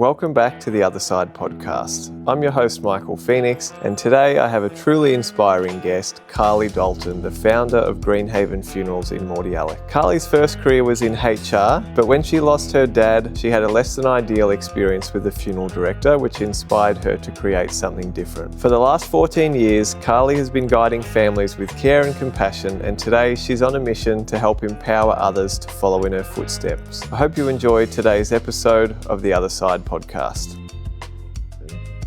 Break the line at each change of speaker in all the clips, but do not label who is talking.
Welcome back to the Other Side podcast. I'm your host, Michael Phoenix, and today I have a truly inspiring guest, Carly Dalton, the founder of Greenhaven Funerals in Mordialloc. Carly's first career was in HR, but when she lost her dad, she had a less than ideal experience with the funeral director, which inspired her to create something different. For the last 14 years, Carly has been guiding families with care and compassion, and today she's on a mission to help empower others to follow in her footsteps. I hope you enjoyed today's episode of the Other Side podcast.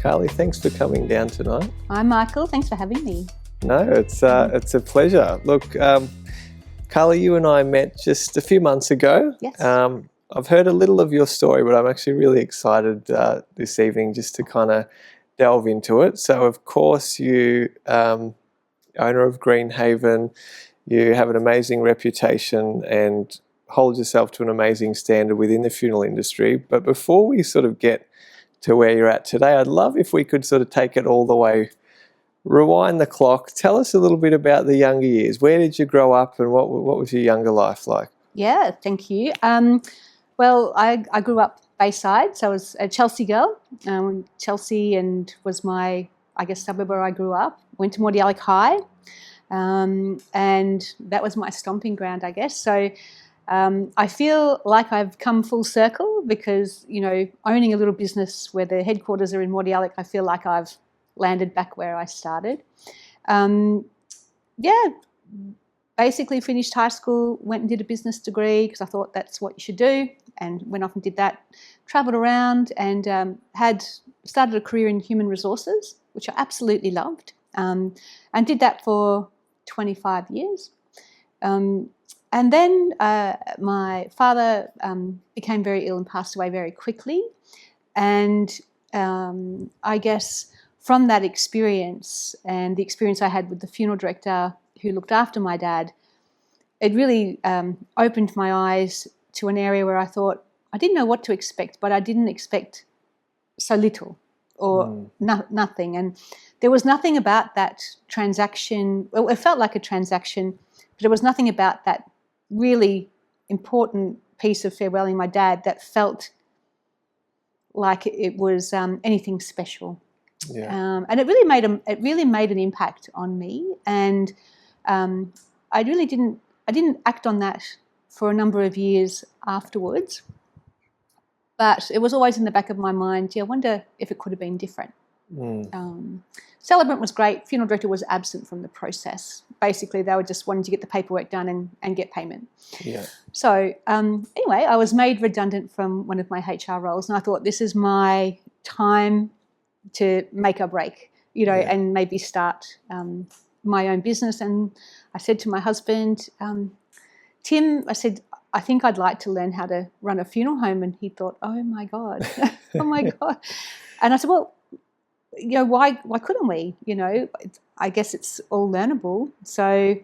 Carly, thanks for coming down tonight.
Hi, Michael. Thanks for having me.
No, it's a pleasure. Look, Carly, you and I met just a few months ago.
Yes.
I've heard a little of your story, but I'm actually really excited this evening just to kind of delve into it. So, of course, you, owner of Greenhaven, you have an amazing reputation and hold yourself to an amazing standard within the funeral industry. But before we sort of get to where you're at today, I'd love if we could sort of take it all the way, rewind the clock. Tell us a little bit about the younger years. Where did you grow up and what was your younger life like?
Yeah, thank you. Well, I grew up Bayside, so I was a Chelsea girl. Chelsea and was my, suburb where I grew up. Went to Mordialloc High, and that was my stomping ground, I guess. So I feel like I've come full circle because, owning a little business where the headquarters are in Mordialloc, I feel like I've landed back where I started. Basically finished high school, went and did a business degree because I thought that's what you should do, and went off and did that, travelled around and had started a career in human resources, which I absolutely loved, and did that for 25 years. And then my father became very ill and passed away very quickly. And I guess from that experience and the experience I had with the funeral director who looked after my dad, it really opened my eyes to an area where I thought I didn't know what to expect, but I didn't expect so little or nothing. And there was nothing about that transaction. Well, it felt like a transaction, but there was nothing about that really important piece of farewelling my dad that felt like it was anything special. Yeah. And it really made an impact on me, and I didn't act on that for a number of years afterwards, but it was always in the back of my mind. I wonder if it could have been different. Celebrant was great. Funeral director was absent from the process. Basically, they were just wanting to get the paperwork done and get payment. Yeah. So anyway, I was made redundant from one of my HR roles, and I thought this is my time to make a break, and maybe start my own business. And I said to my husband, Tim, I said, I think I'd like to learn how to run a funeral home. And he thought, oh my God, oh my God. And I said, well, why couldn't we? I guess it's all learnable. So,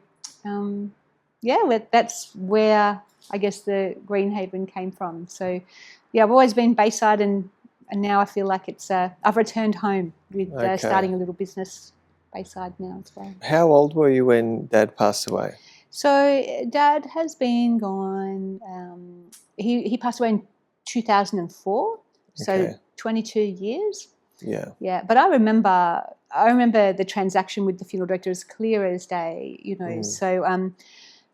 that's where I guess the Greenhaven came from. So, I've always been Bayside, and now I feel like it's I've returned home with starting a little business Bayside now as well.
How old were you when Dad passed away?
So, Dad has been gone. He passed away in 2004. So 22 years. Yeah. Yeah. But I remember the transaction with the funeral director as clear as day, So,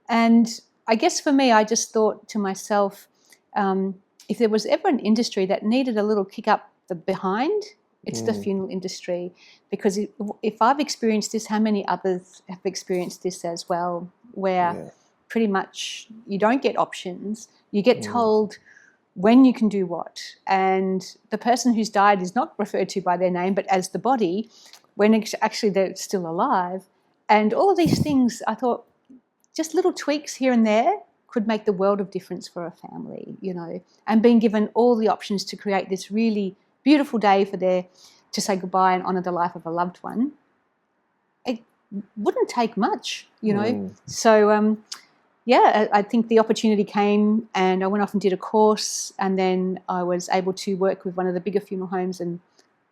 and I guess for me, I just thought to myself, if there was ever an industry that needed a little kick up the behind, it's the funeral industry, because if I've experienced this, how many others have experienced this as well, where pretty much you don't get options, you get told when you can do what, and the person who's died is not referred to by their name but as the body when actually they're still alive. And all of these things, I thought just little tweaks here and there could make the world of difference for a family, and being given all the options to create this really beautiful day to say goodbye and honour the life of a loved one, it wouldn't take much, So I think the opportunity came, and I went off and did a course, and then I was able to work with one of the bigger funeral homes and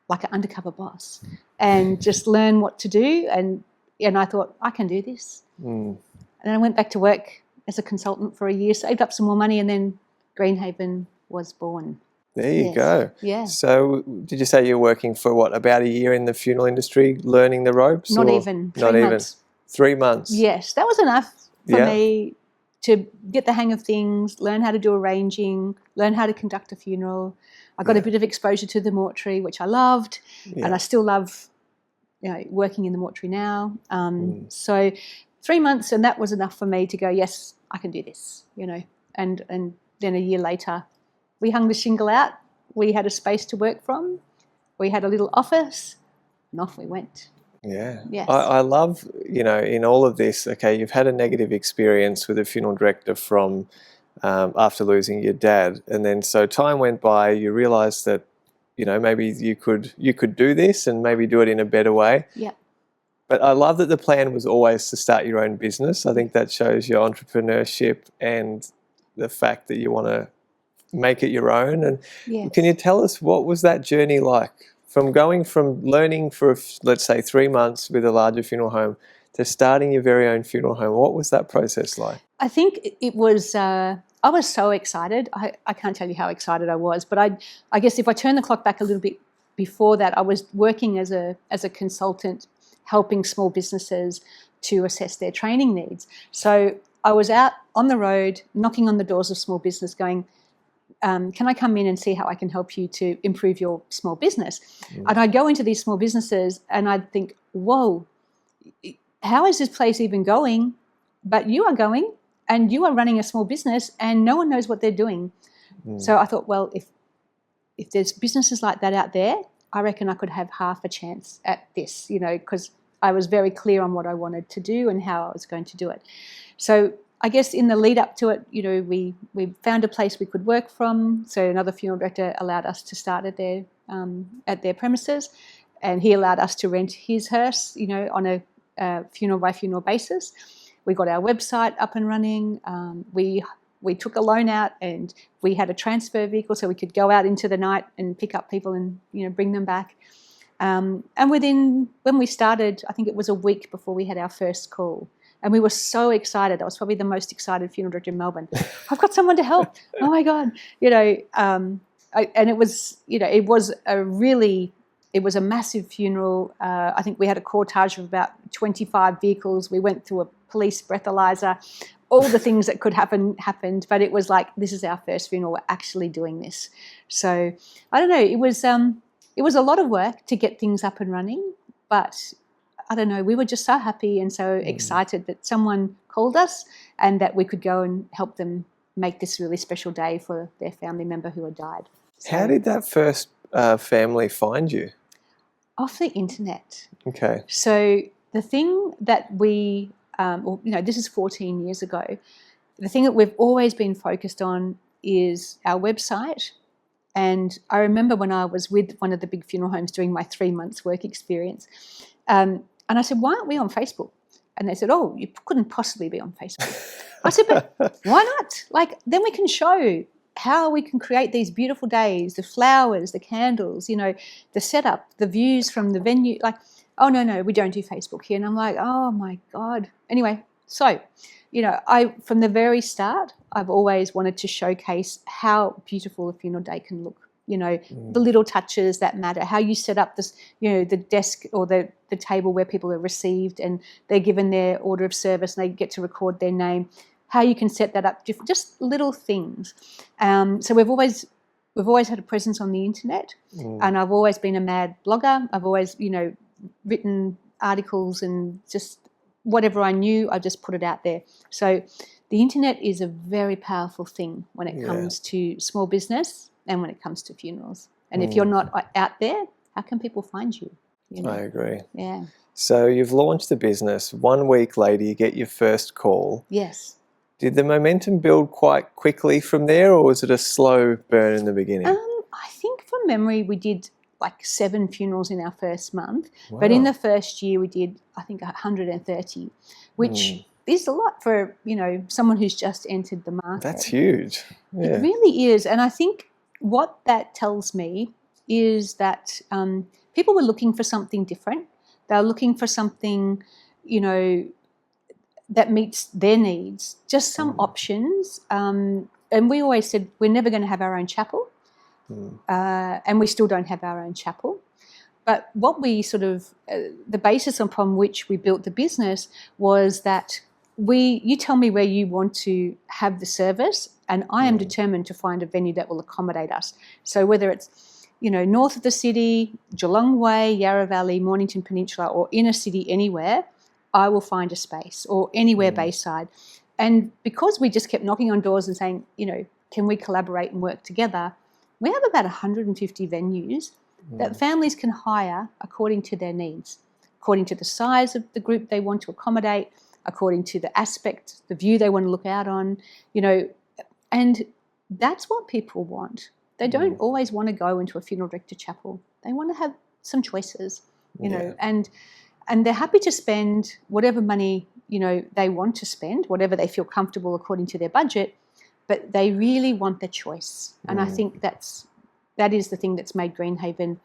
like an undercover boss and just learn what to do. And I thought, I can do this. And then I went back to work as a consultant for a year, saved up some more money, and then Greenhaven was born.
There you go.
Yeah.
So did you say you're working for about a year in the funeral industry, learning the ropes?
Not even. 3 months.
3 months.
Yes, that was enough for me to get the hang of things, learn how to do arranging, learn how to conduct a funeral. I got a bit of exposure to the mortuary, which I loved, and I still love, working in the mortuary now. So 3 months, and that was enough for me to go, yes, I can do this, And then a year later, we hung the shingle out. We had a space to work from. We had a little office, and off we went.
Yeah.
Yes.
I love, in all of this, okay, you've had a negative experience with a funeral director from after losing your dad. And then so time went by, you realised that, maybe you could do this and maybe do it in a better way.
Yeah.
But I love that the plan was always to start your own business. I think that shows your entrepreneurship and the fact that you want to make it your own. And can you tell us, what was that journey like? From going from learning for, let's say, 3 months with a larger funeral home to starting your very own funeral home, what was that process like?
I think it was, I was so excited. I can't tell you how excited I was, but I guess if I turn the clock back a little bit before that, I was working as a consultant, helping small businesses to assess their training needs. So I was out on the road, knocking on the doors of small business going, can I come in and see how I can help you to improve your small business? And I'd go into these small businesses and I'd think, whoa, how is this place even going? But you are going and you are running a small business and no one knows what they're doing. So I thought, well, if there's businesses like that out there, I reckon I could have half a chance at this, because I was very clear on what I wanted to do and how I was going to do it. So I guess in the lead up to it, we found a place we could work from. So another funeral director allowed us to start at their premises, and he allowed us to rent his hearse, on a funeral by funeral basis. We got our website up and running. We took a loan out, and we had a transfer vehicle so we could go out into the night and pick up people and bring them back. And when we started, I think it was a week before we had our first call. And we were so excited. I was probably the most excited funeral director in Melbourne. I've got someone to help. Oh my God. And it was, it was a massive funeral. I think we had a cortege of about 25 vehicles. We went through a police breathalyzer. All the things that could happen happened. But it was like, this is our first funeral. We're actually doing this. So I don't know. It was a lot of work to get things up and running, but I don't know, we were just so happy and so excited that someone called us and that we could go and help them make this really special day for their family member who had died. So,
how did that first family find you?
Off the internet.
Okay.
So the thing that this is 14 years ago, the thing that we've always been focused on is our website. And I remember when I was with one of the big funeral homes doing my 3 months work experience, and I said, why aren't we on Facebook? And they said, oh, you couldn't possibly be on Facebook. I said, but why not? Then we can show how we can create these beautiful days, the flowers, the candles, the setup, the views from the venue. Oh, no, we don't do Facebook here. And I'm like, oh, my God. Anyway, so, from the very start, I've always wanted to showcase how beautiful a funeral day can look. The little touches that matter, how you set up this, the desk or the table where people are received and they're given their order of service and they get to record their name, how you can set that up, just little things. So we've always had a presence on the internet, and I've always been a mad blogger. I've always, written articles and just whatever I knew, I just put it out there. So the internet is a very powerful thing when it comes to small business and when it comes to funerals. And if you're not out there, how can people find you?
I agree.
Yeah.
So you've launched the business. 1 week later, you get your first call.
Yes.
Did the momentum build quite quickly from there, or was it a slow burn in the beginning?
I think from memory we did 7 funerals in our first month.
Wow.
But in the first year we did, I think, 130, which is a lot for, someone who's just entered the market.
That's huge. Yeah.
It really is. And I think what that tells me is that people were looking for something different. They were looking for something, that meets their needs, just some options. And we always said we're never going to have our own chapel. and we still don't have our own chapel. But what we sort of, the basis upon which we built the business was that you tell me where you want to have the service, and I am determined to find a venue that will accommodate us. So whether it's, north of the city, Geelong Way, Yarra Valley, Mornington Peninsula, or inner city anywhere, I will find a space, or anywhere Bayside. And because we just kept knocking on doors and saying, can we collaborate and work together, we have about 150 venues that families can hire according to their needs, according to the size of the group they want to accommodate, according to the aspect, the view they want to look out on, and that's what people want. They don't always want to go into a funeral director chapel. They want to have some choices, and they're happy to spend whatever money, they want to spend, whatever they feel comfortable according to their budget, but they really want the choice. And I think that is the thing that's made Greenhaven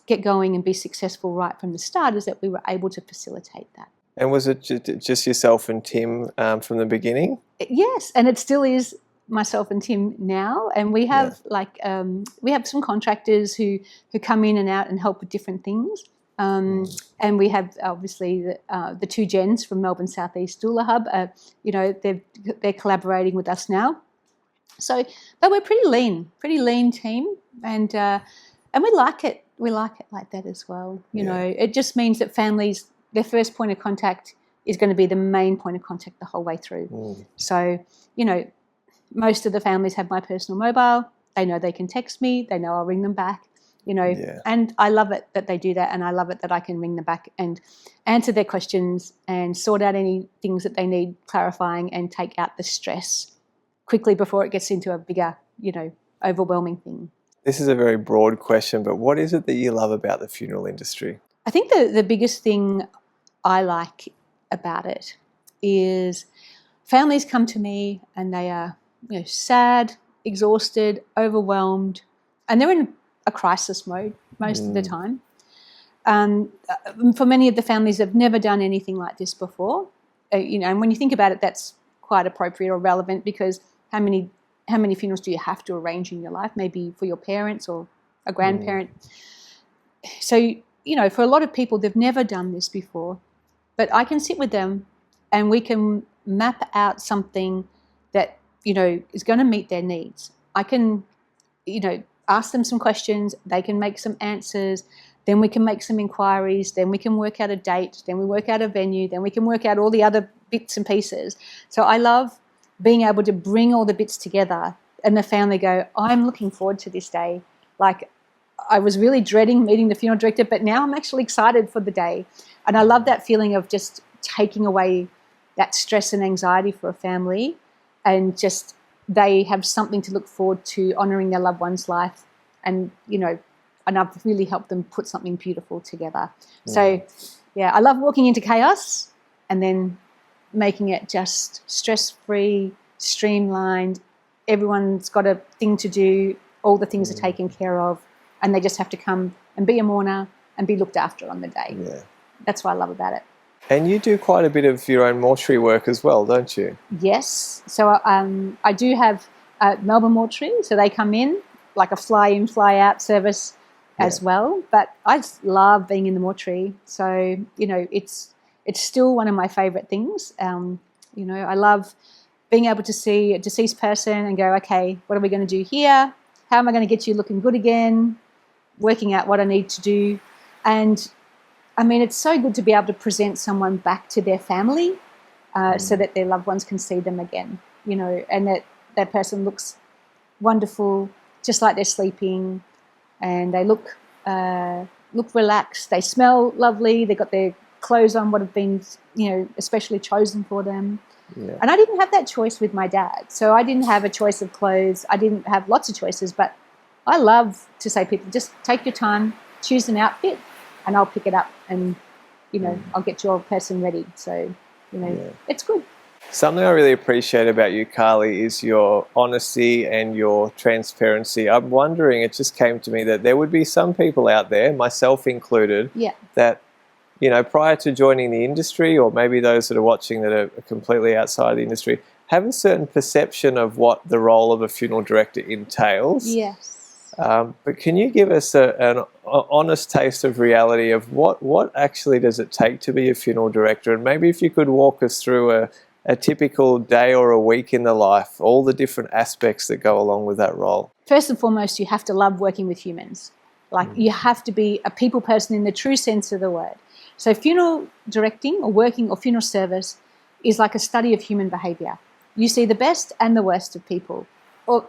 get going and be successful right from the start, is that we were able to facilitate that.
And was it just yourself and Tim from the beginning?
Yes, and it still is myself and Tim now. And we have we have some contractors who come in and out and help with different things. And we have obviously the two Jens from Melbourne South East Doula Hub. They're collaborating with us now. So, but we're pretty lean team, and we like it. We like it like that as well. It just means that families, their first point of contact is going to be the main point of contact the whole way through. So, most of the families have my personal mobile. They know they can text me. They know I'll ring them back. And I love it that they do that, and I love it that I can ring them back and answer their questions and sort out any things that they need clarifying and take out the stress quickly before it gets into a bigger, overwhelming thing.
This is a very broad question, but what is it that you love about the funeral industry?
I think the biggest thing I like about it is families come to me and they are sad, exhausted, overwhelmed, and they're in a crisis mode most of the time. For many of the families, they've never done anything like this before. And when you think about it, that's quite appropriate or relevant, because how many funerals do you have to arrange in your life? Maybe for your parents or a grandparent. So, for a lot of people, they've never done this before. But I can sit with them and we can map out something that, is going to meet their needs. I can, ask them some questions. They can make some answers. Then we can make some inquiries. Then we can work out a date. Then we work out a venue. Then we can work out all the other bits and pieces. So I love being able to bring all the bits together and the family go, I'm looking forward to this day. Like, I was really dreading meeting the funeral director, but now I'm actually excited for the day. And I love that feeling of just taking away that stress and anxiety for a family, and just they have something to look forward to honouring their loved one's life. And, and I've really helped them put something beautiful together. So, I love walking into chaos and then making it just stress-free, streamlined. Everyone's got a thing to do. All the things are taken care of, and they just have to come and be a mourner and be looked after on the day. Yeah. That's what I love about it.
And you do quite a bit of your own mortuary work as well, don't you?
Yes. So I do have Melbourne Mortuary, so they come in like a fly-in, fly-out service as well. But I just love being in the mortuary. So, it's still one of my favourite things. I love being able to see a deceased person and go, okay, what are we going to do here? How am I going to get you looking good again? Working out what I need to do. And, it's so good to be able to present someone back to their family so that their loved ones can see them again, and that person looks wonderful, just like they're sleeping, and they look relaxed. They smell lovely. They got their clothes on, what have been, especially chosen for them. Yeah. And I didn't have that choice with my dad. So I didn't have a choice of clothes. I didn't have lots of choices, but I love to say to people, just take your time, choose an outfit, and I'll pick it up and, I'll get your person ready. So, it's good.
Something I really appreciate about you, Carly, is your honesty and your transparency. I'm wondering, it just came to me that there would be some people out there, myself included, that, prior to joining the industry, or maybe those that are watching that are completely outside the industry, have a certain perception of what the role of a funeral director entails.
Yes.
But can you give us an honest taste of reality of what actually does it take to be a funeral director? And maybe if you could walk us through a typical day or a week in the life, all the different aspects that go along with that role.
First and foremost, you have to love working with humans. Like you have to be a people person in the true sense of the word. So funeral directing or working or funeral service is like a study of human behaviour. You see the best and the worst of people.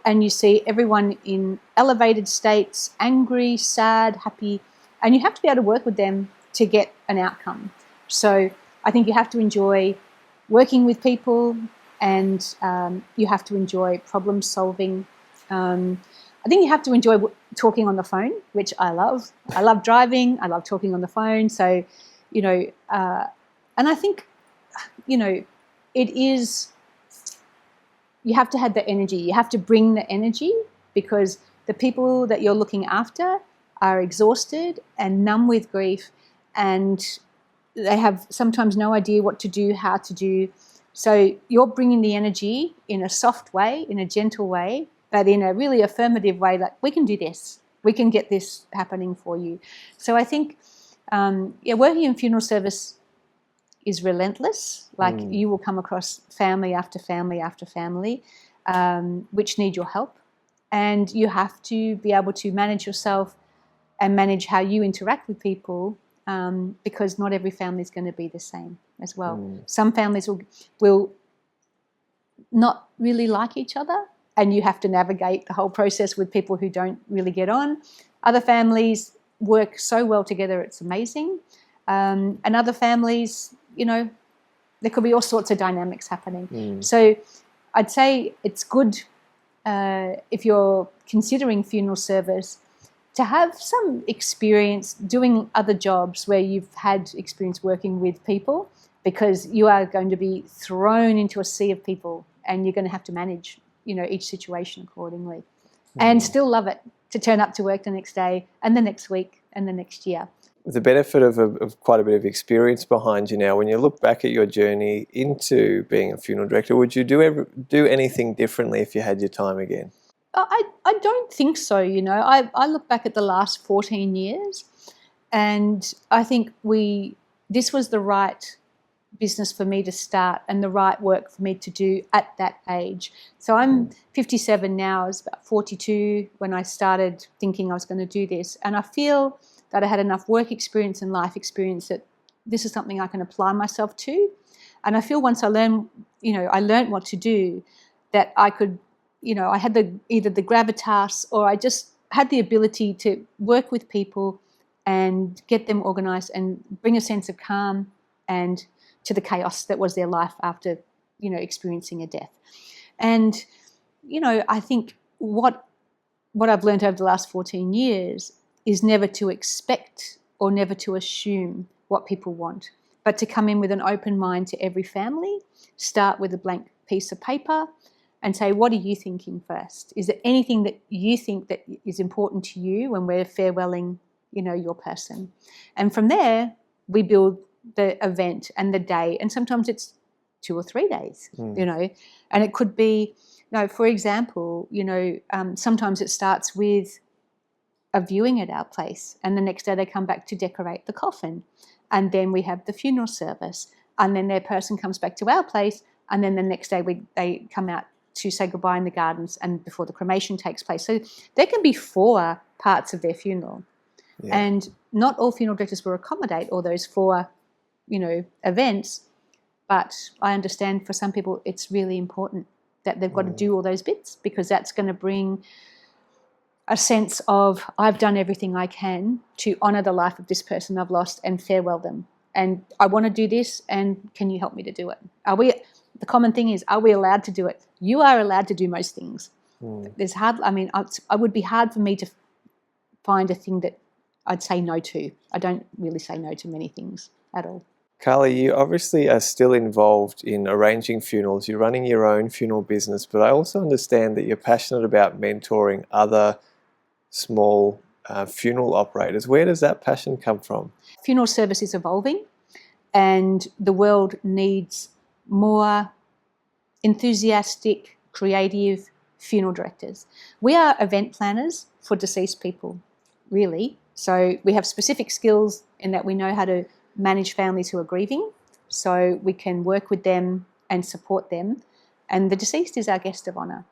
And you see everyone in elevated states, angry, sad, happy, and you have to be able to work with them to get an outcome. So I think you have to enjoy working with people, and you have to enjoy problem solving. I think you have to enjoy talking on the phone, which I love. I love driving. I love talking on the phone. So, and I think, it is, you have to have the energy. You have to bring the energy, because the people that you're looking after are exhausted and numb with grief, and they have sometimes no idea what to do, how to do. So you're bringing the energy in a soft way, in a gentle way, but in a really affirmative way, like, we can do this. We can get this happening for you. So I think, working in funeral service is relentless. Like you will come across family after family after family, which need your help. And you have to be able to manage yourself and manage how you interact with people, because not every family is going to be the same as well. Some families will not really like each other, and you have to navigate the whole process with people who don't really get on. Other families work so well together, it's amazing. And other families, there could be all sorts of dynamics happening. So I'd say it's good, if you're considering funeral service, to have some experience doing other jobs where you've had experience working with people, because you are going to be thrown into a sea of people and you're going to have to manage, each situation accordingly. And still love it to turn up to work the next day and the next week and the next year.
With the benefit of quite a bit of experience behind you now, when you look back at your journey into being a funeral director, would you do anything differently if you had your time again?
I don't think so, I look back at the last 14 years and I think this was the right business for me to start and the right work for me to do at that age. So I'm 57 now. I was about 42 when I started thinking I was going to do this, and I feel that I had enough work experience and life experience that this is something I can apply myself to. And I feel once I learned what to do, that I could, I had either the gravitas, or I just had the ability to work with people and get them organised and bring a sense of calm and to the chaos that was their life after, experiencing a death. And, I think what I've learned over the last 14 years is never to expect or never to assume what people want, but to come in with an open mind to every family, start with a blank piece of paper and say, what are you thinking first? Is there anything that you think that is important to you when we're farewelling, your person? And from there, we build the event and the day, and sometimes it's 2 or 3 days, and it could be, for example, sometimes it starts with a viewing at our place, and the next day they come back to decorate the coffin, and then we have the funeral service, and then their person comes back to our place, and then the next day they come out to say goodbye in the gardens and before the cremation takes place. So there can be 4 parts of their funeral, and not all funeral directors will accommodate all those 4 events, but I understand for some people it's really important that they've got to do all those bits, because that's going to bring a sense of, I've done everything I can to honour the life of this person I've lost and farewell them, and I want to do this, and can you help me to do it? The common thing is, are we allowed to do it? You are allowed to do most things. It would be hard for me to find a thing that I'd say no to. I don't really say no to many things at all.
Carly, you obviously are still involved in arranging funerals. You're running your own funeral business, but I also understand that you're passionate about mentoring other small funeral operators. Where does that passion come from?
Funeral service is evolving, and the world needs more enthusiastic, creative funeral directors. We are event planners for deceased people, really. So we have specific skills in that we know how to manage families who are grieving, so we can work with them and support them. And the deceased is our guest of honour.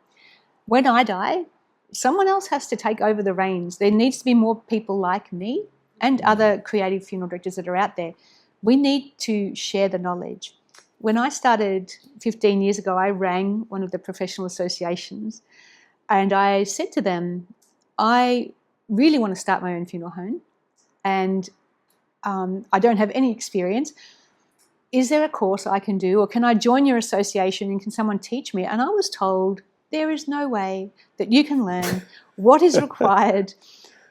When I die, someone else has to take over the reins. There needs to be more people like me and other creative funeral directors that are out there. We need to share the knowledge. When I started 15 years ago, I rang one of the professional associations and I said to them, I really want to start my own funeral home and I don't have any experience. Is there a course I can do, or can I join your association and can someone teach me? And I was told there is no way that you can learn what is required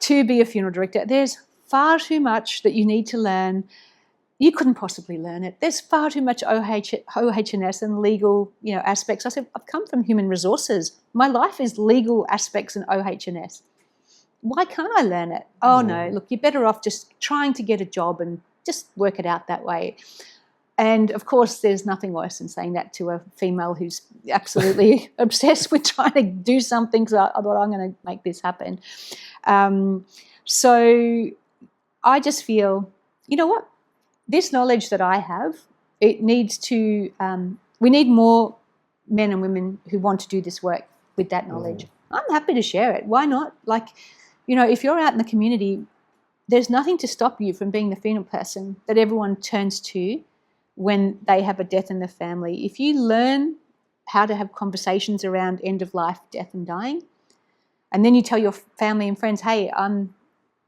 to be a funeral director. There's far too much that you need to learn. You couldn't possibly learn it. There's far too much OH&S and legal, aspects. I said, I've come from human resources. My life is legal aspects and OH&S. Why can't I learn it? Oh, no, look, you're better off just trying to get a job and just work it out that way. And, of course, there's nothing worse than saying that to a female who's absolutely obsessed with trying to do something. So I thought, I'm going to make this happen. So I just feel, you know what? This knowledge that I have, it needs to we need more men and women who want to do this work with that knowledge. I'm happy to share it. Why not? Like, if you're out in the community, there's nothing to stop you from being the funeral person that everyone turns to when they have a death in the family. If you learn how to have conversations around end of life, death and dying, and then you tell your family and friends, hey, I'm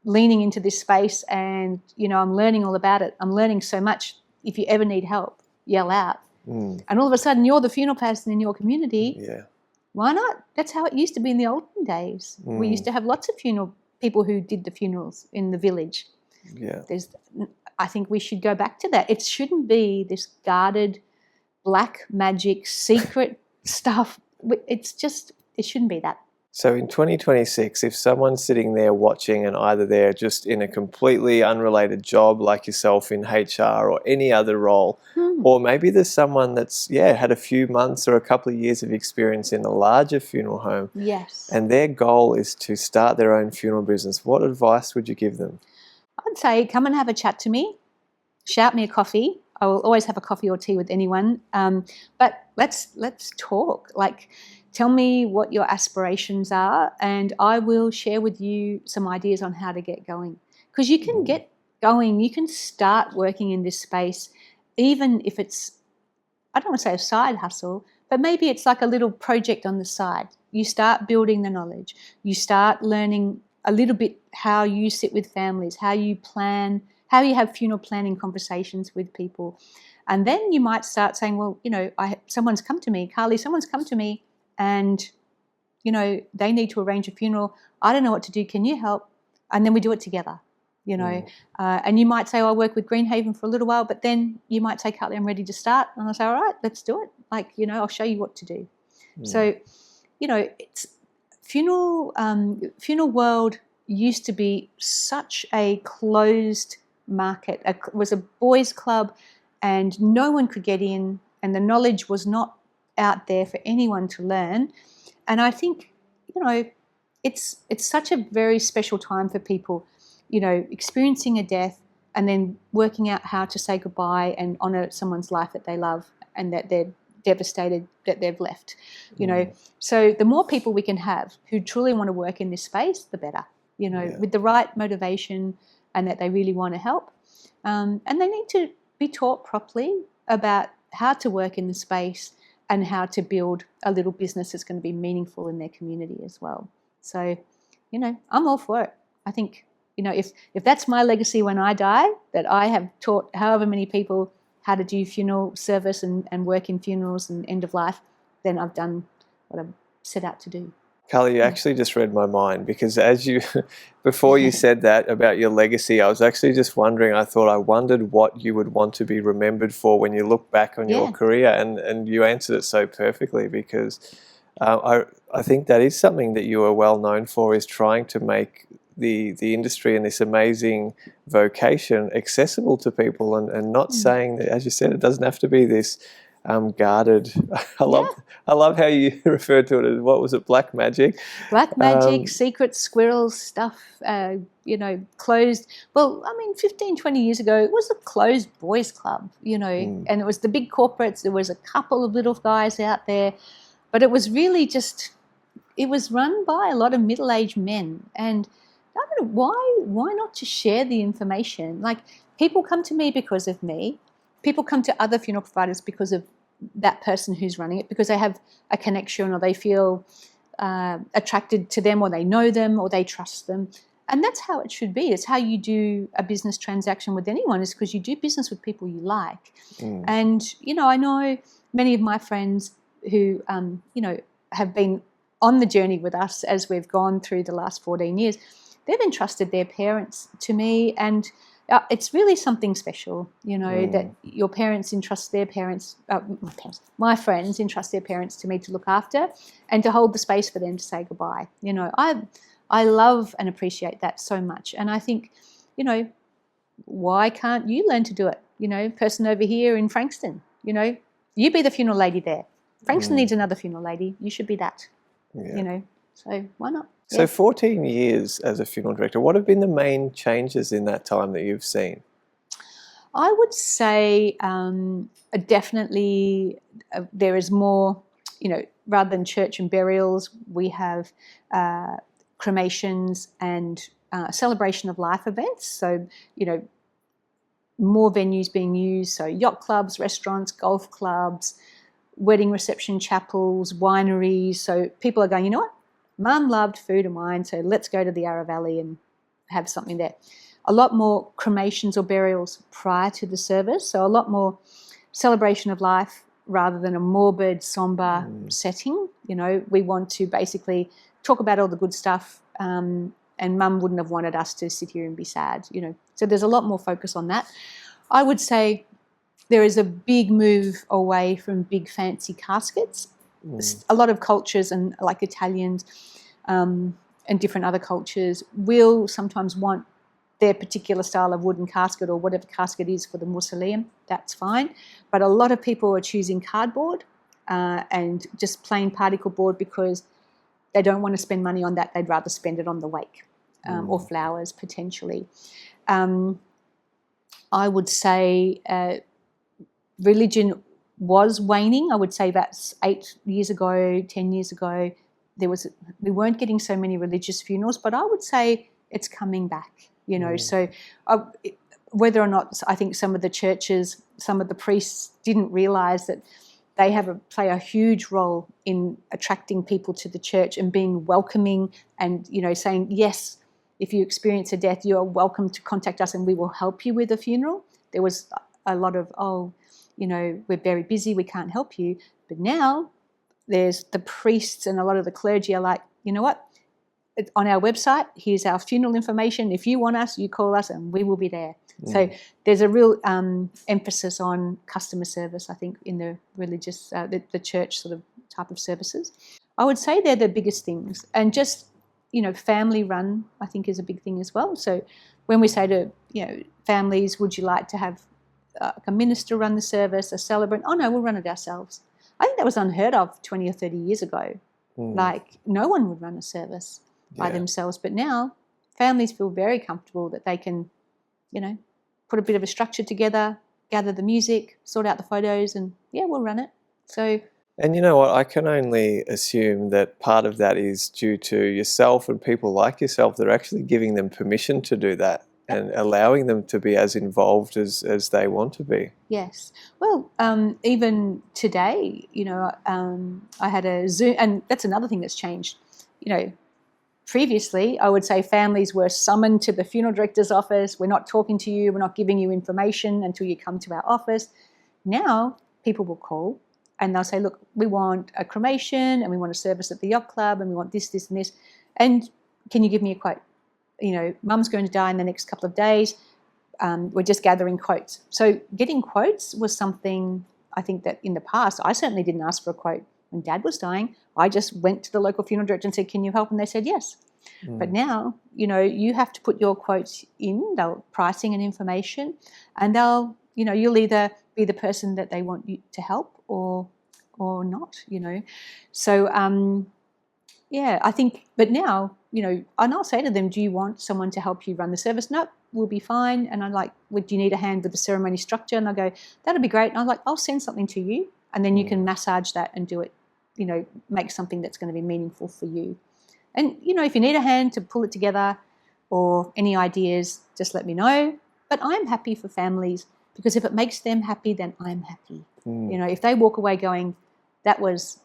leaning into this space and, I'm learning all about it. I'm learning so much. If you ever need help, yell out. And all of a sudden you're the funeral person in your community. Yeah. Why not? That's how it used to be in the olden days. We used to have lots of funeral people who did the funerals in the village. Yeah. I think we should go back to that. It shouldn't be this guarded, black magic, secret stuff. It shouldn't be that.
So in 2026, if someone's sitting there watching and either they're just in a completely unrelated job like yourself in HR or any other role, or maybe there's someone that's, had a few months or a couple of years of experience in a larger funeral home.
Yes.
And their goal is to start their own funeral business, what advice would you give them?
I'd say come and have a chat to me, shout me a coffee. I will always have a coffee or tea with anyone. But let's talk. Like, tell me what your aspirations are and I will share with you some ideas on how to get going. Because you can get going, you can start working in this space, even if it's, I don't want to say a side hustle, but maybe it's like a little project on the side. You start building the knowledge. You start learning a little bit how you sit with families, how you plan, how you have funeral planning conversations with people. And then you might start saying, well, someone's come to me, Carly, someone's come to me and, they need to arrange a funeral. I don't know what to do. Can you help? And then we do it together, and you might say, I work with Greenhaven for a little while, but then you might say, Carly, I'm ready to start. And I'll say, all right, let's do it. Like, I'll show you what to do. So, it's funeral world used to be such a closed market. It was a boys' club and no one could get in and the knowledge was not out there for anyone to learn. And I think, it's such a very special time for people, experiencing a death and then working out how to say goodbye and honour someone's life that they love and that they're devastated that they've left, So the more people we can have who truly want to work in this space, the better, with the right motivation and that they really want to help. And they need to be taught properly about how to work in the space and how to build a little business that's going to be meaningful in their community as well. So, I'm all for it. I think, if that's my legacy when I die, that I have taught however many people how to do funeral service and work in funerals and end of life, then I've done what I've set out to do.
Carly, you actually just read my mind because before you said that about your legacy, I was actually just wondering, I wondered what you would want to be remembered for when you look back on your career and you answered it so perfectly because I think that is something that you are well known for, is trying to make the industry and this amazing vocation accessible to people and not saying that, as you said, it doesn't have to be this guarded. I love how you referred to it as, what was it, black magic?
Black magic, secret squirrels stuff, closed. Well, 15, 20 years ago, it was a closed boys club, and it was the big corporates. There was a couple of little guys out there, but it was really it was run by a lot of middle-aged men. And I don't know, why not just share the information? Like, people come to me because of me. People come to other funeral providers because of that person who's running it, because they have a connection, or they feel attracted to them, or they know them, or they trust them. And that's how it should be. It's how you do a business transaction with anyone, is because you do business with people you like. And, I know many of my friends who, have been on the journey with us as we've gone through the last 14 years. They've entrusted their parents to me, and it's really something special, that your parents entrust their parents, my friends entrust their parents to me to look after and to hold the space for them to say goodbye. I love and appreciate that so much. And I think, why can't you learn to do it? Person over here in Frankston, you be the funeral lady there. Frankston needs another funeral lady. You should be that, so why not?
So 14 years as a funeral director, what have been the main changes in that time that you've seen?
I would say definitely there is more, rather than church and burials, we have cremations and celebration of life events. So, more venues being used. So yacht clubs, restaurants, golf clubs, wedding reception chapels, wineries. So people are going, you know what? Mum loved food and wine, so let's go to the Yarra Valley and have something there. A lot more cremations or burials prior to the service, so a lot more celebration of life rather than a morbid, somber setting. We want to basically talk about all the good stuff, and Mum wouldn't have wanted us to sit here and be sad. So there's a lot more focus on that. I would say there is a big move away from big fancy caskets. A lot of cultures, and like Italians and different other cultures, will sometimes want their particular style of wooden casket, or whatever casket is for the mausoleum. That's fine. But a lot of people are choosing cardboard and just plain particle board, because they don't want to spend money on that. They'd rather spend it on the wake or flowers potentially. I would say religion was waning. I would say that's 8 years ago, 10 years ago. We weren't getting so many religious funerals, but I would say it's coming back, So whether or not, I think some of the churches, some of the priests didn't realise that they play a huge role in attracting people to the church and being welcoming and, saying, yes, if you experience a death, you are welcome to contact us and we will help you with a funeral. There was a lot of, we're very busy, we can't help you. But now there's the priests and a lot of the clergy are like, you know what? It's on our website, here's our funeral information. If you want us, you call us and we will be there. So there's a real emphasis on customer service, I think, in the religious, the church sort of type of services. I would say they're the biggest things. And just, family run, I think, is a big thing as well. So when we say to, families, would you like to have a minister run the service, a celebrant? Oh, no, we'll run it ourselves. I think that was unheard of 20 or 30 years ago. Like, no one would run a service by themselves. But now families feel very comfortable that they can, put a bit of a structure together, gather the music, sort out the photos, and, we'll run it. So...
And you know what? I can only assume that part of that is due to yourself and people like yourself that are actually giving them permission to do that and allowing them to be as involved as they want to be.
Yes. Well, even today, I had a Zoom, and that's another thing that's changed. Previously, I would say families were summoned to the funeral director's office. We're not talking to you. We're not giving you information until you come to our office. Now, people will call and they'll say, look, we want a cremation and we want a service at the yacht club and we want this, this and this. And can you give me a quote? Mum's going to die in the next couple of days. We're just gathering quotes. So getting quotes was something, I think, that in the past, I certainly didn't ask for a quote. When Dad was dying, I just went to the local funeral director and said, can you help? And they said yes. But now, you have to put your quotes in, they'll pricing and information, and they'll, you'll either be the person that they want you to help or not, So, I think, but now, and I'll say to them, do you want someone to help you run the service? No, we'll be fine. And I'm like, would you need a hand with the ceremony structure? And I go, that'll be great. And I'm like, I'll send something to you and then you can massage that and do it, make something that's going to be meaningful for you. And, if you need a hand to pull it together or any ideas, just let me know. But I'm happy for families because if it makes them happy, then I'm happy. If they walk away going, that was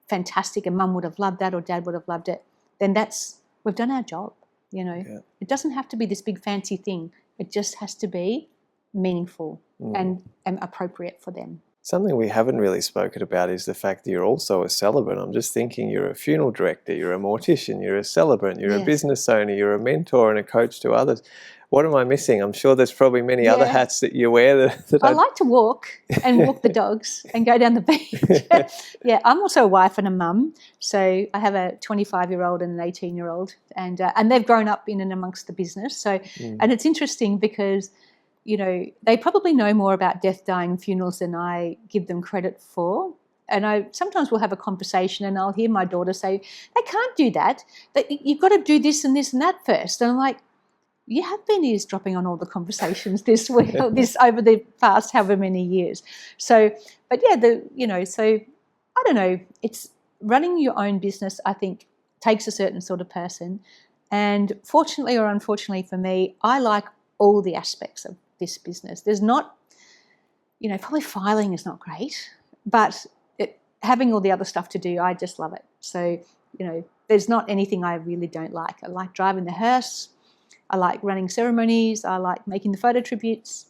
fantastic and mum would have loved that or dad would have loved it, then we've done our job. It doesn't have to be this big fancy thing. It just has to be meaningful and appropriate for them.
Something we haven't really spoken about is the fact that you're also a celebrant. I'm just thinking you're a funeral director, you're a mortician, you're a celebrant, you're a business owner, you're a mentor and a coach to others. What am I missing? I'm sure there's probably many other hats that you wear. That
I like to walk the dogs and go down the beach. I'm also a wife and a mum. So I have a 25-year-old and an 18-year-old, and they've grown up in and amongst the business. So, and it's interesting because they probably know more about death, dying, and funerals than I give them credit for. And I sometimes will have a conversation and I'll hear my daughter say, they can't do that. You've got to do this and this and that first. And I'm like, you have been eavesdropping on all the conversations this week, over the past however many years. So, but so I don't know. It's running your own business, I think, takes a certain sort of person. And fortunately or unfortunately for me, I like all the aspects of this business. There's not, probably filing is not great, but having all the other stuff to do, I just love it. So, there's not anything I really don't like. I like driving the hearse. I like running ceremonies. I like making the photo tributes.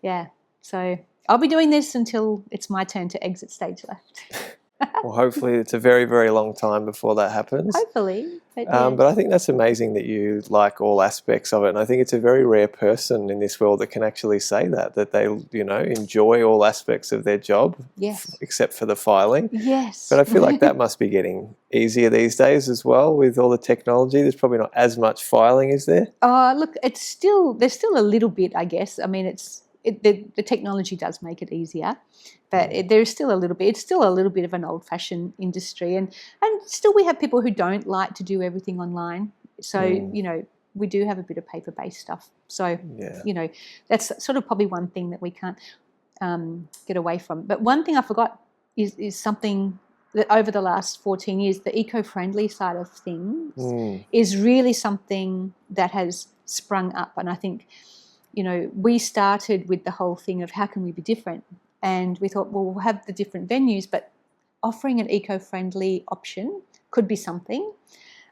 Yeah. So I'll be doing this until it's my turn to exit stage left.
Well, hopefully it's a very, very long time before that happens.
Hopefully.
But I think that's amazing that you like all aspects of it. And I think it's a very rare person in this world that can actually say that they, enjoy all aspects of their job.
Yes.
Except for the filing.
Yes.
But I feel like that must be getting easier these days as well with all the technology. There's probably not as much filing, is there?
Look, there's still a little bit, I guess. I mean, the technology does make it easier, but there's still a little bit. It's still a little bit of an old-fashioned industry, and still we have people who don't like to do everything online. So we do have a bit of paper-based stuff. So that's sort of probably one thing that we can't get away from. But one thing I forgot is something that over the last 14 years, the eco-friendly side of things is really something that has sprung up, and I think. We started with the whole thing of how can we be different? And we thought, well, we'll have the different venues, but offering an eco-friendly option could be something.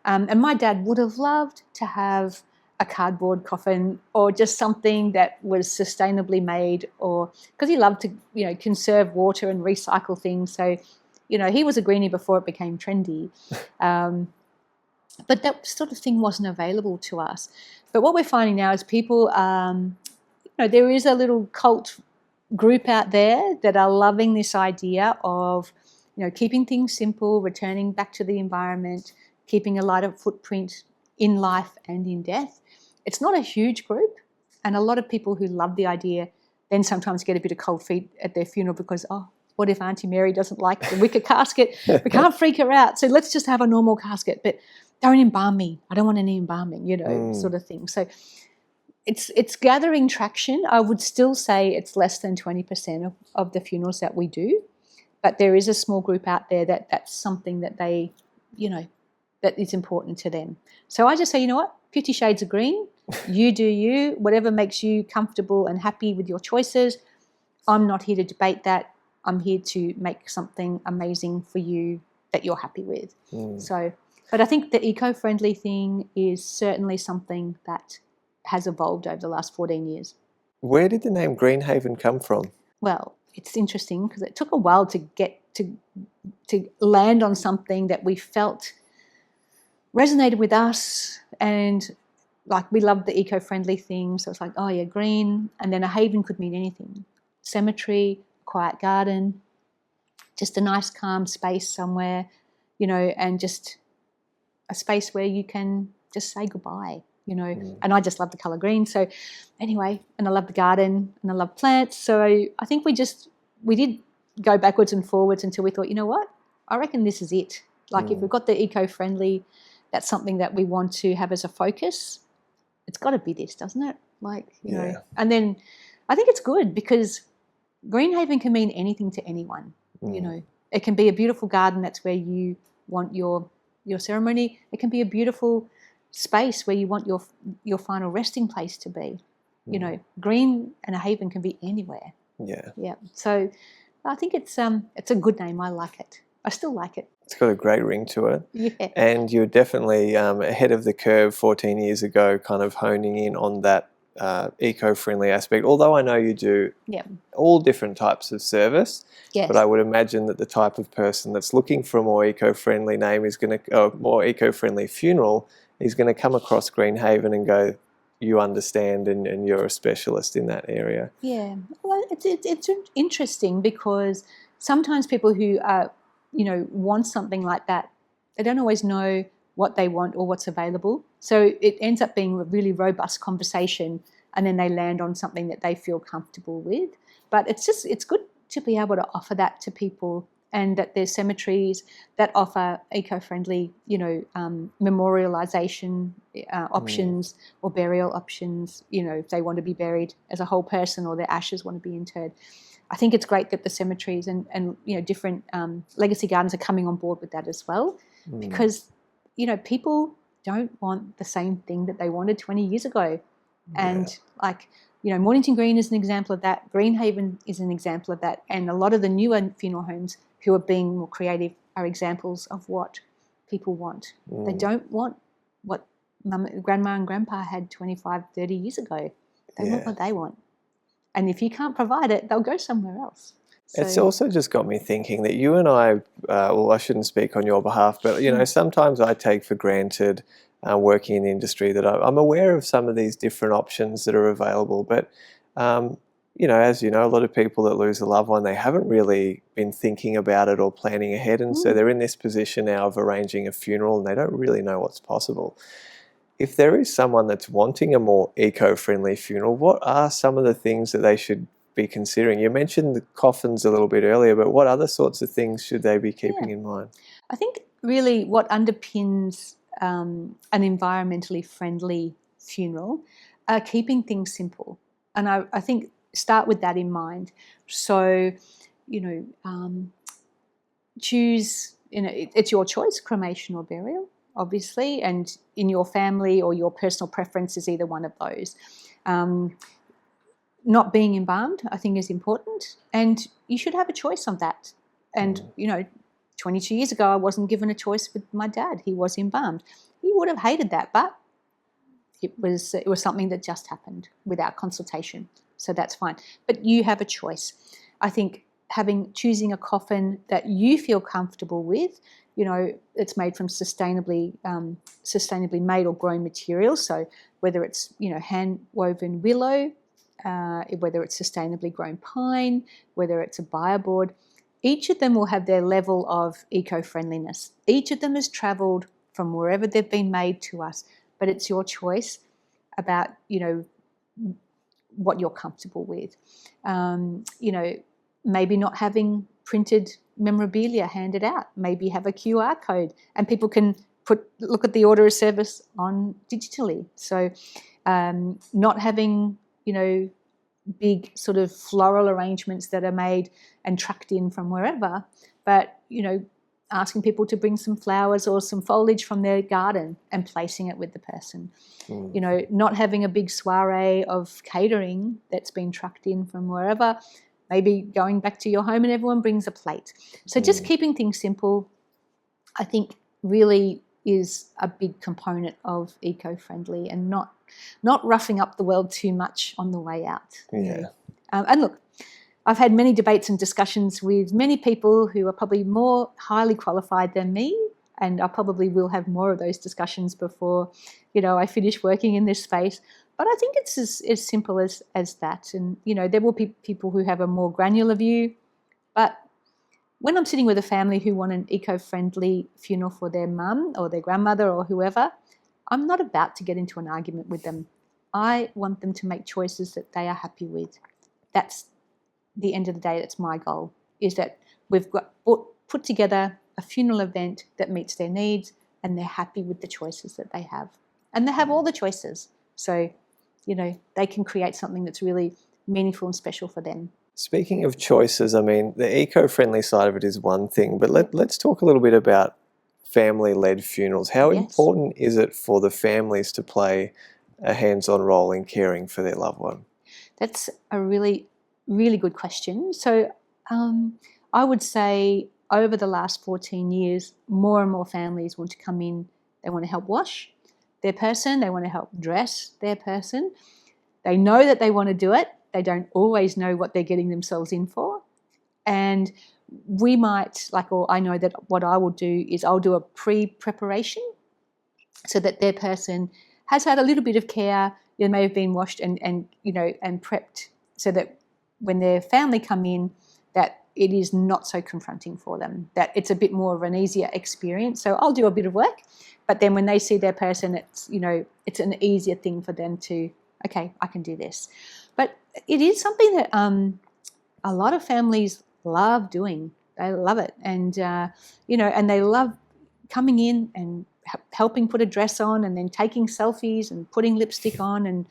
And my dad would have loved to have a cardboard coffin or just something that was sustainably made, or because he loved to, conserve water and recycle things. So, he was a greenie before it became trendy. But that sort of thing wasn't available to us. But what we're finding now is people, there is a little cult group out there that are loving this idea of, keeping things simple, returning back to the environment, keeping a lighter footprint in life and in death. It's not a huge group, and a lot of people who love the idea then sometimes get a bit of cold feet at their funeral because, what if Auntie Mary doesn't like the wicker casket? We can't freak her out, so let's just have a normal casket. But don't embalm me. I don't want any embalming, sort of thing. So it's gathering traction. I would still say it's less than 20% of the funerals that we do, but there is a small group out there that's something that they, that is important to them. So I just say, 50 Shades of Green, you do you, whatever makes you comfortable and happy with your choices. I'm not here to debate that. I'm here to make something amazing for you that you're happy with. So, but I think the eco-friendly thing is certainly something that has evolved over the last 14 years.
Where did the name Greenhaven come from?
Well, it's interesting because it took a while to get to land on something that we felt resonated with us, and like we loved the eco-friendly thing. So it's like, green, and then a haven could mean anything. Cemetery, quiet garden, just a nice calm space somewhere, and just a space where you can just say goodbye. you know, and I just love the colour green. So anyway, and I love the garden and I love plants. So I think we did go backwards and forwards until we thought, you know what, I reckon this is it. Like if we've got the eco-friendly, that's something that we want to have as a focus, it's got to be this, doesn't it? Like, you know, and then I think it's good because Greenhaven can mean anything to anyone, you know. It can be a beautiful garden, that's where you want your ceremony. It can be a beautiful space where you want your final resting place to be. You know, green and a haven can be anywhere. Yeah. Yeah. So I think it's a good name. I like it. I still like it.
It's got a great ring to it.
Yeah.
And you're definitely ahead of the curve 14 years ago, kind of honing in on that eco-friendly aspect. Although I know you do all different types of service, but I would imagine that the type of person that's looking for a more eco-friendly name is going to, more eco-friendly funeral, is going to come across Greenhaven and go, you understand and you're a specialist in that area.
Yeah. Well, it's interesting because sometimes people who are, you know, want something like that, they don't always know what they want or what's available. So it ends up being a really robust conversation and then they land on something that they feel comfortable with. But it's good to be able to offer that to people, and that there's cemeteries that offer eco-friendly, you know, memorialisation options or burial options, you know, if they want to be buried as a whole person or their ashes want to be interred. I think it's great that the cemeteries and you know, different legacy gardens are coming on board with that as well, because, you know, people don't want the same thing that they wanted 20 years ago. And like, you know, Mornington Green is an example of that. Greenhaven is an example of that. And a lot of the newer funeral homes who are being more creative are examples of what people want. They don't want what grandma and grandpa had 25, 30 years ago. They want what they want. And if you can't provide it, they'll go somewhere else. So,
it's also just got me thinking that you and I, well, I shouldn't speak on your behalf, but, you know, sometimes I take for granted working in the industry that I'm aware of some of these different options that are available. But, you know, as you know, a lot of people that lose a loved one, they haven't really been thinking about it or planning ahead. And so they're in this position now of arranging a funeral and they don't really know what's possible. If there is someone that's wanting a more eco-friendly funeral, what are some of the things that they should be considering? You mentioned the coffins a little bit earlier, but what other sorts of things should they be keeping in mind?
I think really what underpins an environmentally friendly funeral are keeping things simple. And I think start with that in mind. So, you know, choose, you know, it's your choice, cremation or burial, obviously, and in your family or your personal preference is either one of those. Not being embalmed, I think, is important, and you should have a choice on that. And, you know, 22 years ago, I wasn't given a choice with my dad. He was embalmed. He would have hated that, but it was something that just happened without consultation, so that's fine. But you have a choice. I think choosing a coffin that you feel comfortable with, you know, it's made from sustainably made or grown materials. So whether it's, you know, hand woven willow, whether it's sustainably grown pine, whether it's a bioboard, each of them will have their level of eco-friendliness. Each of them has travelled from wherever they've been made to us, but it's your choice about, you know, what you're comfortable with. You know, maybe not having printed memorabilia handed out, maybe have a QR code and people can look at the order of service on digitally. So not having, you know, big sort of floral arrangements that are made and trucked in from wherever, but, you know, asking people to bring some flowers or some foliage from their garden and placing it with the person. You know, not having a big soiree of catering that's been trucked in from wherever, maybe going back to your home and everyone brings a plate. So just keeping things simple, I think, really is a big component of eco-friendly, and not roughing up the world too much on the way out.
Yeah.
And look, I've had many debates and discussions with many people who are probably more highly qualified than me, and I probably will have more of those discussions before, you know, I finish working in this space. But I think it's as simple as that. And, you know, there will be people who have a more granular view, but when I'm sitting with a family who want an eco-friendly funeral for their mum or their grandmother or whoever, I'm not about to get into an argument with them. I want them to make choices that they are happy with. That's the end of the day. That's my goal, is that we've got put together a funeral event that meets their needs and they're happy with the choices that they have. And they have all the choices. So, they can create something that's really meaningful and special for them.
Speaking of choices, I mean, the eco-friendly side of it is one thing, but let's talk a little bit about family-led funerals. How important is it for the families to play a hands-on role in caring for their loved one?
That's a really, really good question. So I would say over the last 14 years, more and more families want to come in. They want to help wash their person. They want to help dress their person. They know that they want to do it. They don't always know what they're getting themselves in for. And we might, or I know that what I will do is I'll do a pre-preparation so that their person has had a little bit of care. They may have been washed and prepped so that when their family come in, that it is not so confronting for them, that it's a bit more of an easier experience. So I'll do a bit of work, but then when they see their person, it's an easier thing for them to, okay, I can do this. But it is something that a lot of families love doing. They love it. And, and they love coming in and helping put a dress on and then taking selfies and putting lipstick on and,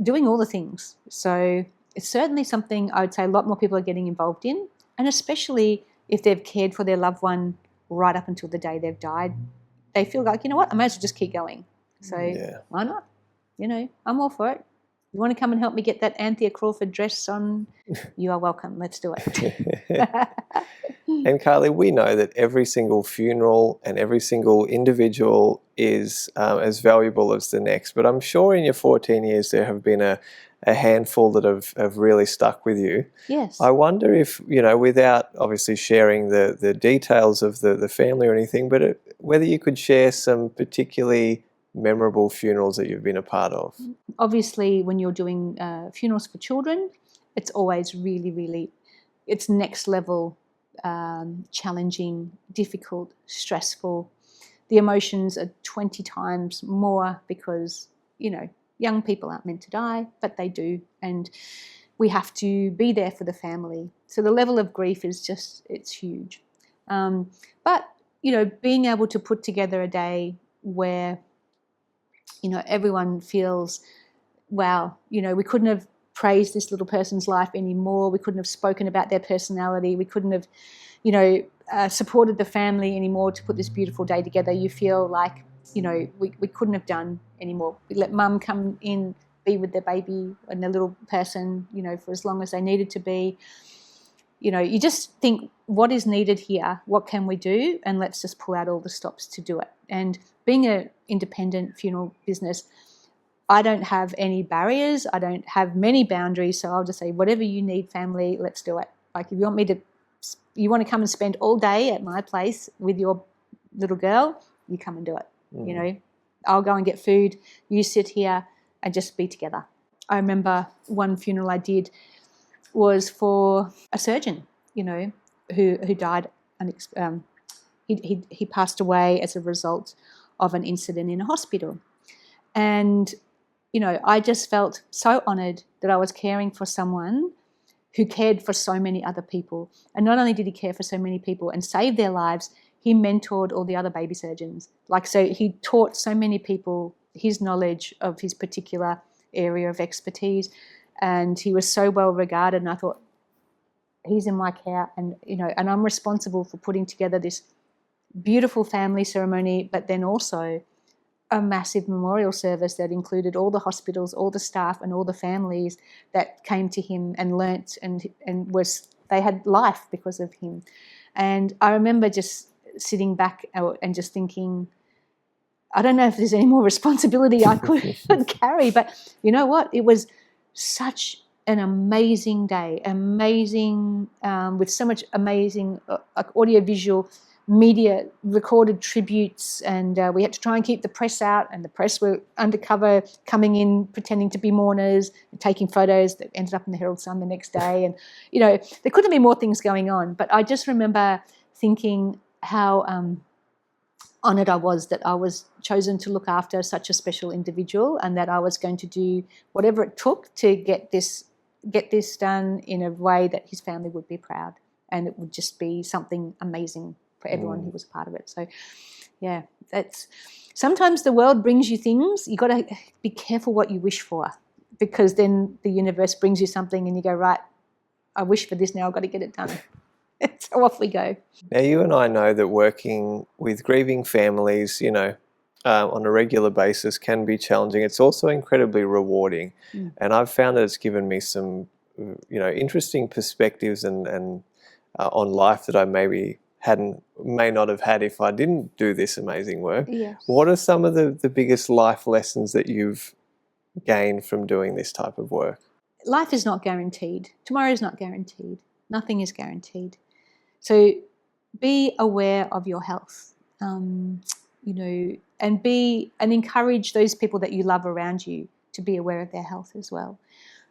doing all the things. So it's certainly something I would say a lot more people are getting involved in, and especially if they've cared for their loved one right up until the day they've died. They feel like, I might as well just keep going. So why not? I'm all for it. You want to come and help me get that Anthea Crawford dress on? You are welcome. Let's do it.
And Carly, we know that every single funeral and every single individual is as valuable as the next. But I'm sure in your 14 years there have been a handful that have really stuck with you.
Yes.
I wonder if, without obviously sharing the details of the family or anything, but whether you could share some particularly memorable funerals that you've been a part of.
Obviously, when you're doing funerals for children, it's always really, really, it's next level, challenging, difficult, stressful. The emotions are 20 times more because, young people aren't meant to die, but they do. And we have to be there for the family. So the level of grief is it's huge. But, being able to put together a day where everyone feels, wow, we couldn't have praised this little person's life anymore. We couldn't have spoken about their personality. We couldn't have, supported the family anymore to put this beautiful day together. You feel like, we couldn't have done anymore. We let mum come in, be with their baby and their little person, for as long as they needed to be. You just think, what is needed here? What can we do? And let's just pull out all the stops to do it. And being an independent funeral business, I don't have any barriers. I don't have many boundaries. So I'll just say, whatever you need, family, let's do it. Like if you want to come and spend all day at my place with your little girl, you come and do it. I'll go and get food. You sit here and just be together. I remember one funeral I did was for a surgeon, who died. He passed away as a result of an incident in a hospital. And, I just felt so honoured that I was caring for someone who cared for so many other people. And not only did he care for so many people and save their lives, he mentored all the other baby surgeons. So he taught so many people his knowledge of his particular area of expertise. And he was so well regarded, and I thought, he's in my care, and and I'm responsible for putting together this beautiful family ceremony, but then also a massive memorial service that included all the hospitals, all the staff, and all the families that came to him and learnt and they had life because of him. And I remember just sitting back and just thinking, I don't know if there's any more responsibility I could carry, but you know what? It was such an amazing day, with so much amazing audiovisual media recorded tributes, and we had to try and keep the press out, and the press were undercover coming in pretending to be mourners and taking photos that ended up in the Herald Sun the next day. And there couldn't be more things going on, but I just remember thinking how honoured I was that I was chosen to look after such a special individual, and that I was going to do whatever it took to get this done in a way that his family would be proud, and it would just be something amazing for everyone who was a part of it. So, yeah, that's sometimes the world brings you things. You got to be careful what you wish for, because then the universe brings you something, and you go, right, I wish for this now. I've got to get it done. So off we go.
Now, you and I know that working with grieving families, on a regular basis can be challenging. It's also incredibly rewarding. And I've found that it's given me some, interesting perspectives and on life that I may not have had if I didn't do this amazing work.
Yes.
What are some of the biggest life lessons that you've gained from doing this type of work?
Life is not guaranteed. Tomorrow is not guaranteed. Nothing is guaranteed. So be aware of your health, and encourage those people that you love around you to be aware of their health as well.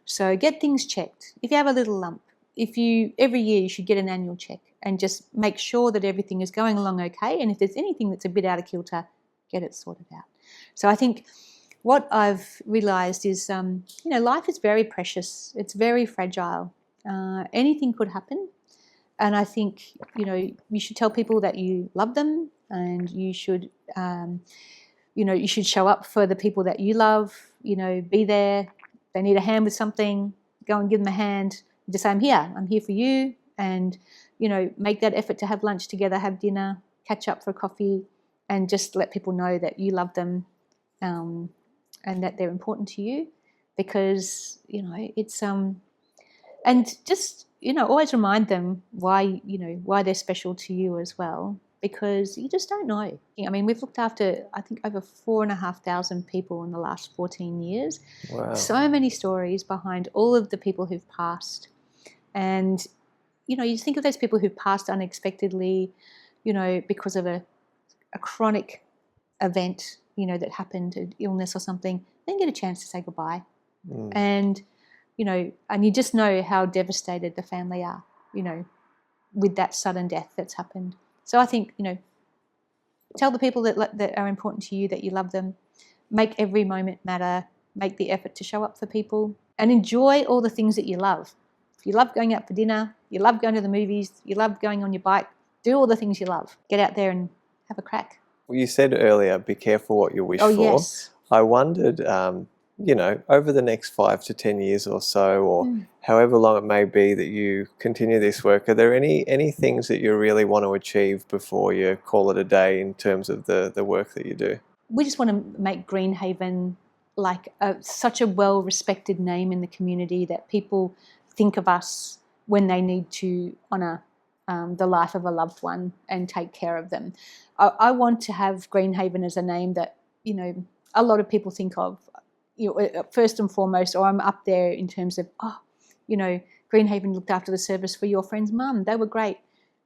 So get things checked. If you have a little lump, every year you should get an annual check and just make sure that everything is going along okay. And if there's anything that's a bit out of kilter, get it sorted out. So I think what I've realised is, life is very precious. It's very fragile. Anything could happen. And I think, you should tell people that you love them, and you should, you should show up for the people that you love, be there. They need a hand with something, go and give them a hand. Just say, I'm here for you. And, make that effort to have lunch together, have dinner, catch up for coffee, and just let people know that you love them, and that they're important to you, because, it's, and just, always remind them why they're special to you as well, because you just don't know. I mean, we've looked after, I think, over 4,500 people in the last 14 years.
Wow.
So many stories behind all of the people who've passed. And, you think of those people who've passed unexpectedly, because of a chronic event, that happened, an illness or something, then get a chance to say goodbye. And, and you just know how devastated the family are, with that sudden death that's happened. So I think, tell the people that are important to you that you love them, make every moment matter, make the effort to show up for people, and enjoy all the things that you love. If you love going out for dinner, you love going to the movies, you love going on your bike, do all the things you love. Get out there and have a crack.
Well, you said earlier, be careful what you wish for.
Yes.
I wondered, over the next 5 to 10 years or so, or however long it may be that you continue this work, are there any things that you really want to achieve before you call it a day in terms of the work that you do?
We just want to make Greenhaven like such a well-respected name in the community that people think of us when they need to honour the life of a loved one and take care of them. I want to have Greenhaven as a name that, a lot of people think of, first and foremost, or I'm up there in terms of, Greenhaven looked after the service for your friend's mum. They were great.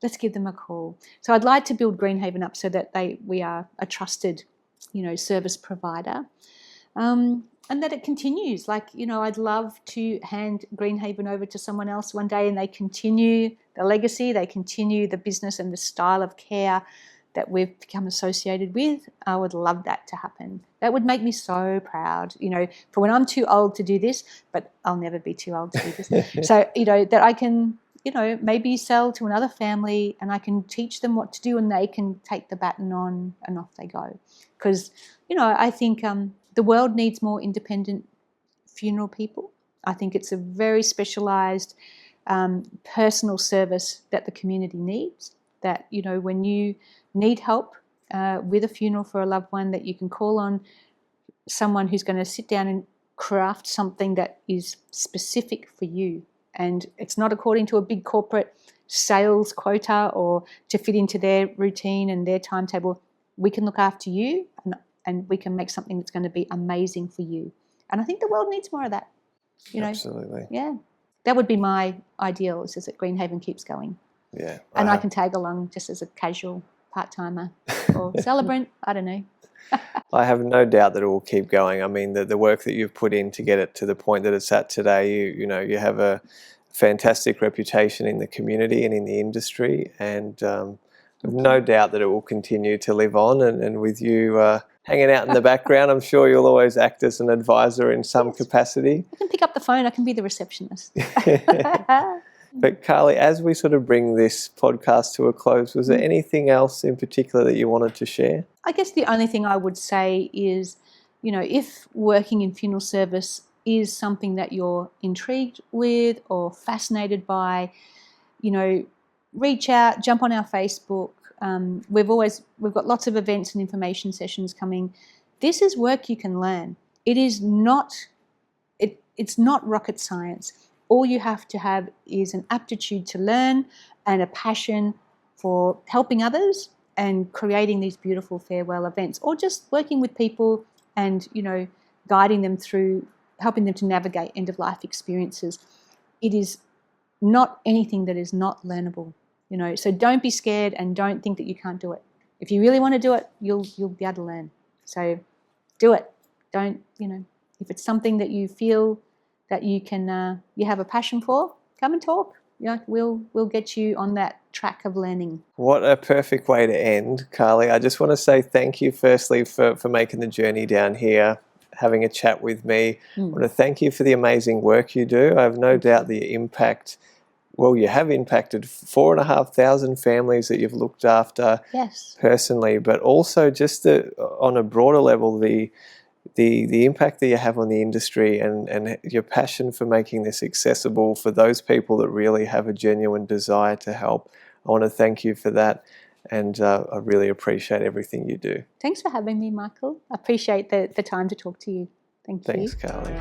Let's give them a call. So I'd like to build Greenhaven up so that we are a trusted, service provider. And that it continues. I'd love to hand Greenhaven over to someone else one day, and they continue the legacy, they continue the business and the style of care that we've become associated with. I would love that to happen. That would make me so proud, for when I'm too old to do this, but I'll never be too old to do this. So, that I can, maybe sell to another family, and I can teach them what to do, and they can take the baton on and off they go. Because, I think the world needs more independent funeral people. I think it's a very specialised personal service that the community needs, that, when you need help with a funeral for a loved one, that you can call on someone who's going to sit down and craft something that is specific for you. And it's not according to a big corporate sales quota or to fit into their routine and their timetable. We can look after you, and we can make something that's going to be amazing for you. And I think the world needs more of that.
Absolutely.
Yeah. That would be my ideal, is that Greenhaven keeps going.
Yeah.
And I can tag along just as a casual part-timer or celebrant, I don't know.
I have no doubt that it will keep going. I mean, the work that you've put in to get it to the point that it's at today, you have a fantastic reputation in the community and in the industry, and no doubt that it will continue to live on, and with you hanging out in the background, I'm sure you'll always act as an advisor in some capacity.
I can pick up the phone, I can be the receptionist.
But Carly, as we sort of bring this podcast to a close, was there anything else in particular that you wanted to share?
I guess the only thing I would say is, if working in funeral service is something that you're intrigued with or fascinated by, reach out, jump on our Facebook. We've got lots of events and information sessions coming. This is work you can learn. It is not, it's not rocket science. All you have to have is an aptitude to learn and a passion for helping others and creating these beautiful farewell events, or just working with people and, guiding them through, helping them to navigate end-of-life experiences. It is not anything that is not learnable, So don't be scared and don't think that you can't do it. If you really want to do it, you'll be able to learn. So do it. Don't, if it's something that you feel that you can, you have a passion for, come and talk. We'll get you on that track of learning.
What a perfect way to end, Carly. I just want to say thank you firstly for making the journey down here, having a chat with me. I want to thank you for the amazing work you do. I have no doubt the impact, you have impacted 4,500 families that you've looked after personally, but also just on a broader level, the impact that you have on the industry and your passion for making this accessible for those people that really have a genuine desire to help. I want to thank you for that, and I really appreciate everything you do.
Thanks for having me, Michael. I appreciate the time to talk to you. Thank you.
Thanks, Carly.